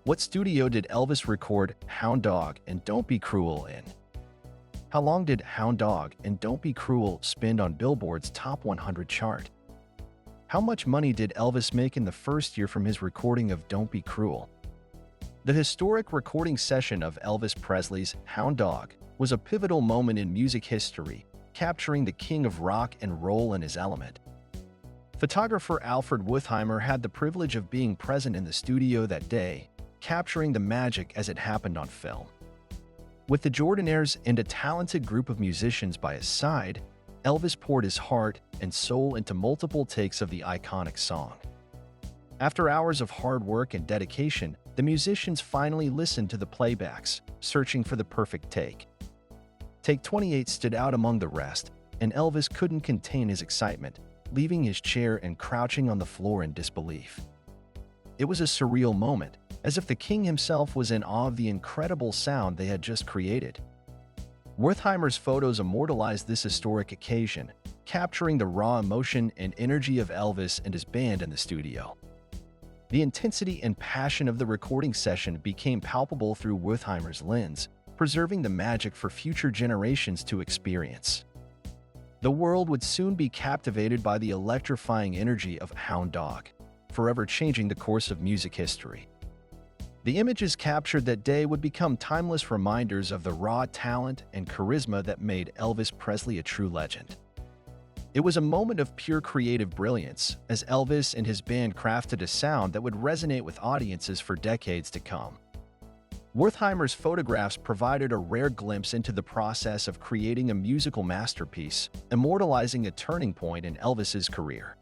What studio did Elvis record Hound Dog and Don't Be Cruel in? How long did Hound Dog and Don't Be Cruel spend on Billboard's Top 100 chart? How much money did Elvis make in the first year from his recording of Don't Be Cruel? The historic recording session of Elvis Presley's Hound Dog was a pivotal moment in music history, capturing the king of rock and roll in his element. Photographer Alfred Wertheimer had the privilege of being present in the studio that day, capturing the magic as it happened on film. With the Jordanaires and a talented group of musicians by his side, Elvis poured his heart and soul into multiple takes of the iconic song. After hours of hard work and dedication, the musicians finally listened to the playbacks, searching for the perfect take. Take 28 stood out among the rest, and Elvis couldn't contain his excitement, leaving his chair and crouching on the floor in disbelief. It was a surreal moment, as if the king himself was in awe of the incredible sound they had just created. Wertheimer's photos immortalized this historic occasion, capturing the raw emotion and energy of Elvis and his band in the studio. The intensity and passion of the recording session became palpable through Wertheimer's lens, preserving the magic for future generations to experience. The world would soon be captivated by the electrifying energy of Hound Dog, forever changing the course of music history. The images captured that day would become timeless reminders of the raw talent and charisma that made Elvis Presley a true legend. It was a moment of pure creative brilliance, as Elvis and his band crafted a sound that would resonate with audiences for decades to come. Wertheimer's photographs provided a rare glimpse into the process of creating a musical masterpiece, immortalizing a turning point in Elvis's career.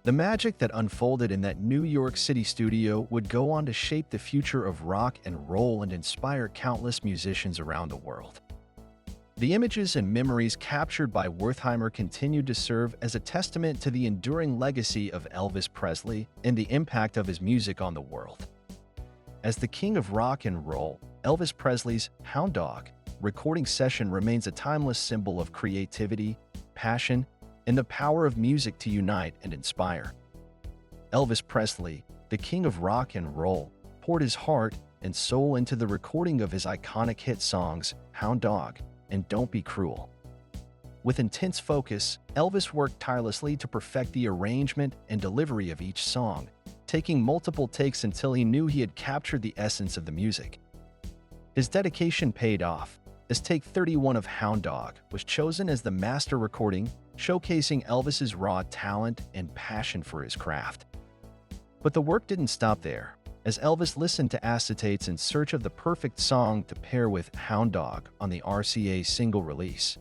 The magic that unfolded in that New York City studio would go on to shape the future of rock and roll and inspire countless musicians around the world. The images and memories captured by Wertheimer continued to serve as a testament to the enduring legacy of Elvis Presley and the impact of his music on the world. As the king of rock and roll, Elvis Presley's Hound Dog recording session remains a timeless symbol of creativity, passion, and the power of music to unite and inspire. Elvis Presley, the king of rock and roll, poured his heart and soul into the recording of his iconic hit songs, Hound Dog and Don't Be Cruel. With intense focus, Elvis worked tirelessly to perfect the arrangement and delivery of each song, taking multiple takes until he knew he had captured the essence of the music. His dedication paid off, as take 31 of Hound Dog was chosen as the master recording, showcasing Elvis's raw talent and passion for his craft. But the work didn't stop there, as Elvis listened to acetates in search of the perfect song to pair with Hound Dog on the RCA single release.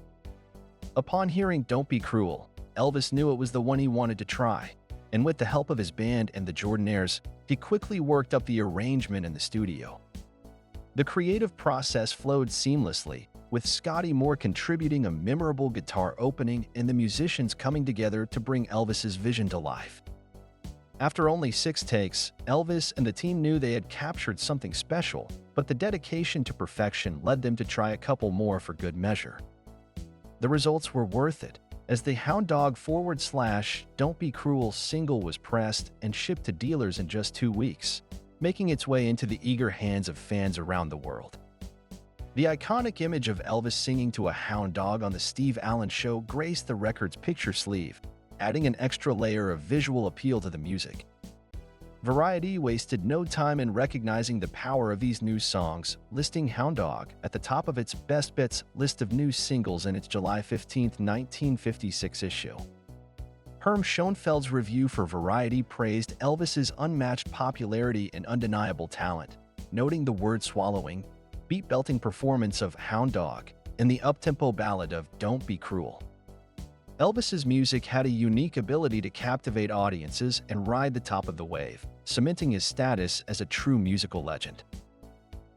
Upon hearing Don't Be Cruel, Elvis knew it was the one he wanted to try, and with the help of his band and the Jordanaires, he quickly worked up the arrangement in the studio. The creative process flowed seamlessly, with Scotty Moore contributing a memorable guitar opening and the musicians coming together to bring Elvis's vision to life. After only 6 takes, Elvis and the team knew they had captured something special, but the dedication to perfection led them to try a couple more for good measure. The results were worth it, as the Hound Dog / Don't Be Cruel single was pressed and shipped to dealers in just 2 weeks, making its way into the eager hands of fans around the world. The iconic image of Elvis singing to a hound dog on The Steve Allen Show graced the record's picture sleeve, adding an extra layer of visual appeal to the music. Variety wasted no time in recognizing the power of these new songs, listing Hound Dog at the top of its Best Bits list of new singles in its July 15, 1956 issue. Herm Schoenfeld's review for Variety praised Elvis's unmatched popularity and undeniable talent, noting the word-swallowing, beat-belting performance of Hound Dog and the up-tempo ballad of Don't Be Cruel. Elvis's music had a unique ability to captivate audiences and ride the top of the wave, cementing his status as a true musical legend.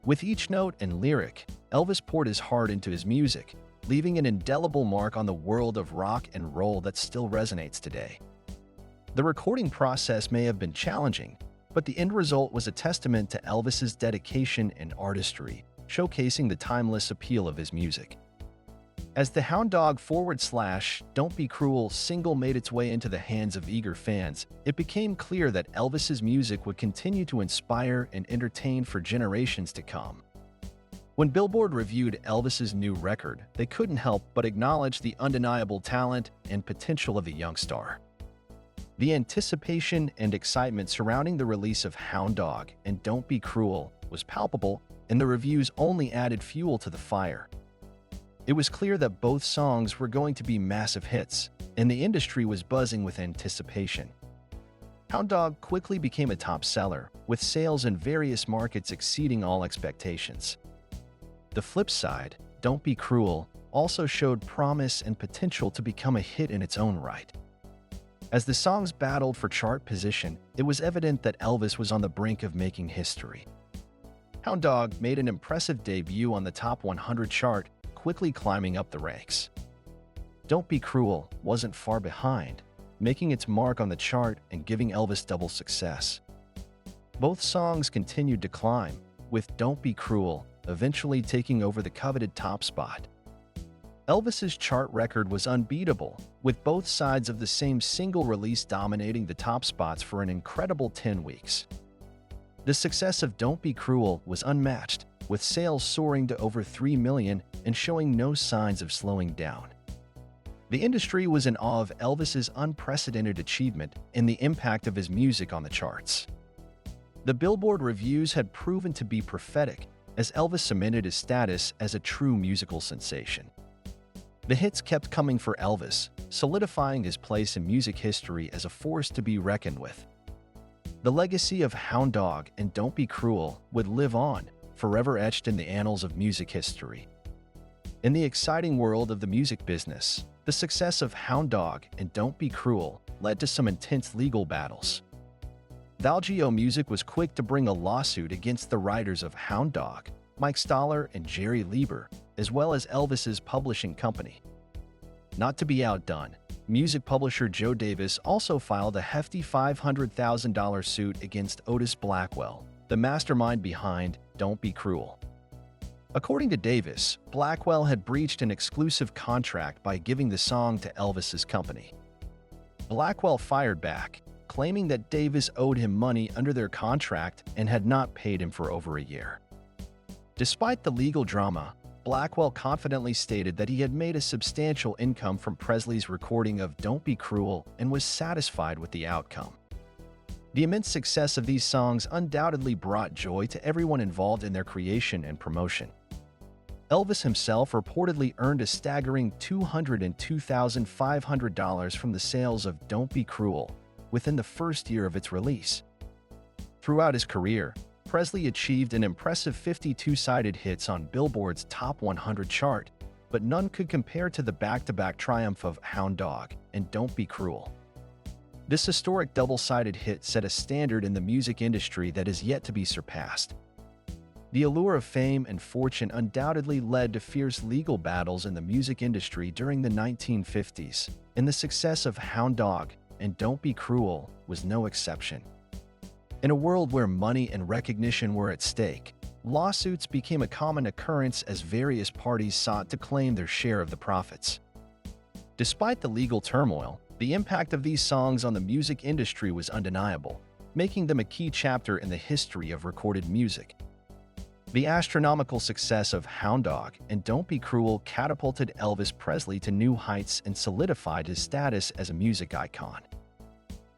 With each note and lyric, Elvis poured his heart into his music, leaving an indelible mark on the world of rock and roll that still resonates today. The recording process may have been challenging, but the end result was a testament to Elvis's dedication and artistry, showcasing the timeless appeal of his music. As the Hound Dog / Don't Be Cruel single made its way into the hands of eager fans, it became clear that Elvis's music would continue to inspire and entertain for generations to come. When Billboard reviewed Elvis's new record, they couldn't help but acknowledge the undeniable talent and potential of the young star. The anticipation and excitement surrounding the release of Hound Dog and Don't Be Cruel was palpable, and the reviews only added fuel to the fire. It was clear that both songs were going to be massive hits, and the industry was buzzing with anticipation. Hound Dog quickly became a top seller, with sales in various markets exceeding all expectations. The flip side, Don't Be Cruel, also showed promise and potential to become a hit in its own right. As the songs battled for chart position, it was evident that Elvis was on the brink of making history. Hound Dog made an impressive debut on the top 100 chart, quickly climbing up the ranks. Don't Be Cruel wasn't far behind, making its mark on the chart and giving Elvis double success. Both songs continued to climb, with Don't Be Cruel eventually taking over the coveted top spot. Elvis's chart record was unbeatable, with both sides of the same single release dominating the top spots for an incredible 10 weeks. The success of Don't Be Cruel was unmatched, with sales soaring to over 3 million and showing no signs of slowing down. The industry was in awe of Elvis's unprecedented achievement and the impact of his music on the charts. The Billboard reviews had proven to be prophetic, as Elvis cemented his status as a true musical sensation. The hits kept coming for Elvis, solidifying his place in music history as a force to be reckoned with. The legacy of Hound Dog and Don't Be Cruel would live on, forever etched in the annals of music history. In the exciting world of the music business, the success of Hound Dog and Don't Be Cruel led to some intense legal battles. Valgio Music was quick to bring a lawsuit against the writers of Hound Dog, Mike Stoller and Jerry Lieber, as well as Elvis's publishing company. Not to be outdone, music publisher Joe Davis also filed a hefty $500,000 suit against Otis Blackwell, the mastermind behind Don't Be Cruel. According to Davis, Blackwell had breached an exclusive contract by giving the song to Elvis's company. Blackwell fired back, claiming that Davis owed him money under their contract and had not paid him for over a year. Despite the legal drama, Blackwell confidently stated that he had made a substantial income from Presley's recording of Don't Be Cruel and was satisfied with the outcome. The immense success of these songs undoubtedly brought joy to everyone involved in their creation and promotion. Elvis himself reportedly earned a staggering $202,500 from the sales of Don't Be Cruel within the first year of its release. Throughout his career, Presley achieved an impressive 52-sided hits on Billboard's Top 100 chart, but none could compare to the back-to-back triumph of Hound Dog and Don't Be Cruel. This historic double-sided hit set a standard in the music industry that is yet to be surpassed. The allure of fame and fortune undoubtedly led to fierce legal battles in the music industry during the 1950s, and the success of Hound Dog and Don't Be Cruel was no exception. In a world where money and recognition were at stake, lawsuits became a common occurrence as various parties sought to claim their share of the profits. Despite the legal turmoil, the impact of these songs on the music industry was undeniable, making them a key chapter in the history of recorded music. The astronomical success of Hound Dog and Don't Be Cruel catapulted Elvis Presley to new heights and solidified his status as a music icon.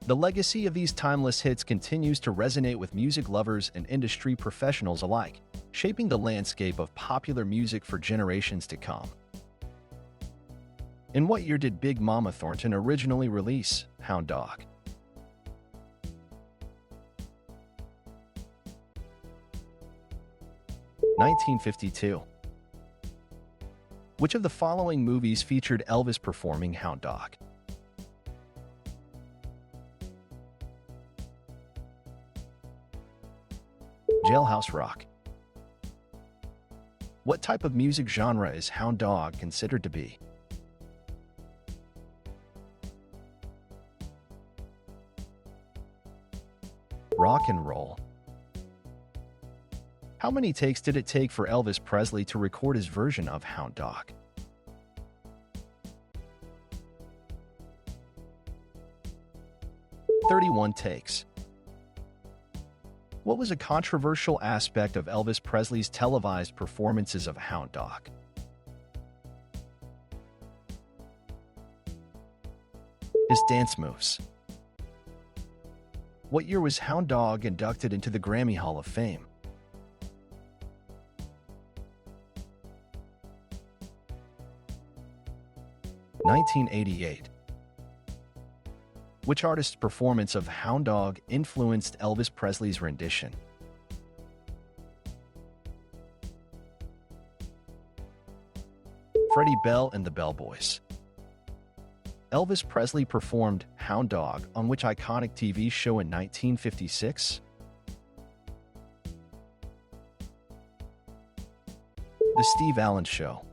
The legacy of these timeless hits continues to resonate with music lovers and industry professionals alike, shaping the landscape of popular music for generations to come. In what year did Big Mama Thornton originally release Hound Dog? (1952). Which of the following movies featured Elvis performing Hound Dog? Jailhouse Rock. What type of music genre is Hound Dog considered to be? Rock and roll. How many takes did it take for Elvis Presley to record his version of Hound Dog? 31 takes. What was a controversial aspect of Elvis Presley's televised performances of Hound Dog? His dance moves. What year was Hound Dog inducted into the Grammy Hall of Fame? (1988). Which artist's performance of Hound Dog influenced Elvis Presley's rendition? Freddie Bell and the Bellboys. Elvis Presley performed Hound Dog on which iconic TV show in 1956? The Steve Allen Show.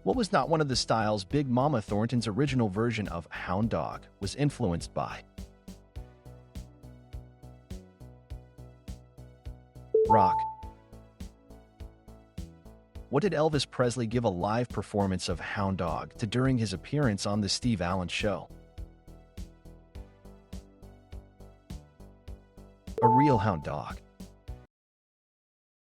What was not one of the styles Big Mama Thornton's original version of Hound Dog was influenced by? Rock. What did Elvis Presley give a live performance of Hound Dog to during his appearance on The Steve Allen Show? A real hound dog.